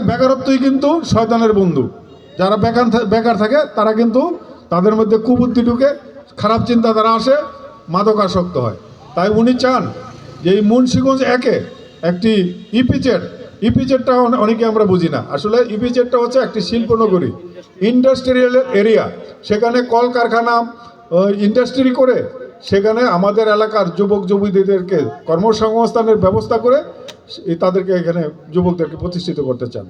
বেকারত্বই কিন্তু শয়তানের বন্ধু। যারা বেকার থাকে তারা কিন্তু তাদের মধ্যে কুবুদ্ধি ঢুকে, খারাপ চিন্তাধারা আসে, মাদকাসক্ত হয়। তাই উনি চান যে এই মুন্সিগঞ্জ একে একটি ইপিজেডটা অনেকে আমরা বুঝি না। আসলে ইপিজেডটা হচ্ছে একটি শিল্পনগরী, ইন্ডাস্ট্রিয়াল এরিয়া। সেখানে কলকারখানা, ইন্ডাস্ট্রি করে সেখানে আমাদের এলাকার যুবক যুবতীদেরকে কর্মসংস্থানের ব্যবস্থা করে তাদেরকে এখানে যুবকদেরকে প্রতিষ্ঠিত করতে চান।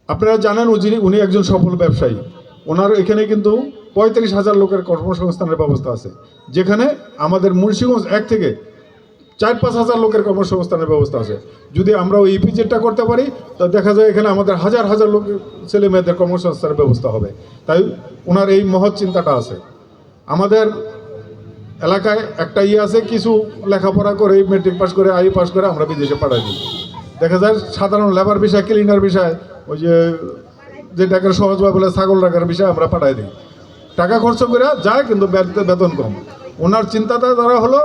আপনারা জানেন উনি একজন সফল ব্যবসায়ী। ওনার এখানে কিন্তু 35,000 লোকের কর্মসংস্থানের ব্যবস্থা আছে, যেখানে আমাদের মুন্সিগঞ্জ এক থেকে 4-5 হাজার লোকের কর্মসংস্থানের ব্যবস্থা আছে। যদি আমরা ওই ইপিজেডটা করতে পারি তো দেখা যায় এখানে আমাদের হাজার হাজার লোকের ছেলে মেয়েদের কর্মসংস্থানের ব্যবস্থা হবে। তাই ওনার এই মহৎ চিন্তাটা আছে। আমাদের এলাকায় একটা আছে, কিছু লেখাপড়া করে মেট্রিক পাস করে আই পাস করে আমরা বিদেশে পাঠাই দিই। দেখা যায় সাধারণ লেবার বিষয়, ক্লিনার বিষয়, ওই যে টাকার সহজভাবে বলে ছাগল রাখার বিষয় আমরা পাঠাই দিই। টাকা খরচ করে যায় কিন্তু বেতন কম। ওনার চিন্তাধারা হলো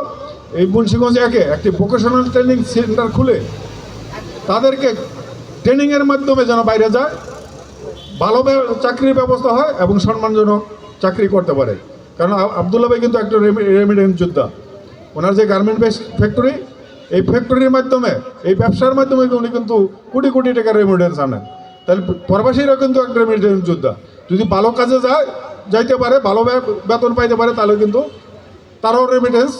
এই মুন্সিগঞ্জ একে একটি ভোকেশনাল ট্রেনিং সেন্টার খুলে তাদেরকে ট্রেনিংয়ের মাধ্যমে যেন বাইরে যায়, ভালো চাকরির ব্যবস্থা হয় এবং সম্মানজনক চাকরি করতে পারে। কারণ আবদুল্লাহ ভাই কিন্তু একটা রেমিডেন্স যোদ্ধা। ওনার যে গার্মেন্ট ফ্যাক্টরি, এই ফ্যাক্টরির মাধ্যমে, এই ব্যবসার মাধ্যমে উনি কিন্তু কোটি কোটি টাকার রেমিডেন্স আনেন। তাহলে প্রবাসীরা কিন্তু একটা রেমিডেন্স যোদ্ধা। যদি ভালো কাজে যাইতে পারে, ভালো বেতন পাইতে পারে, তাহলে কিন্তু তারাও রেমিডেন্স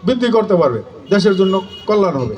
বৃদ্ধি করতে পারবে, দেশের জন্য কল্যাণ হবে।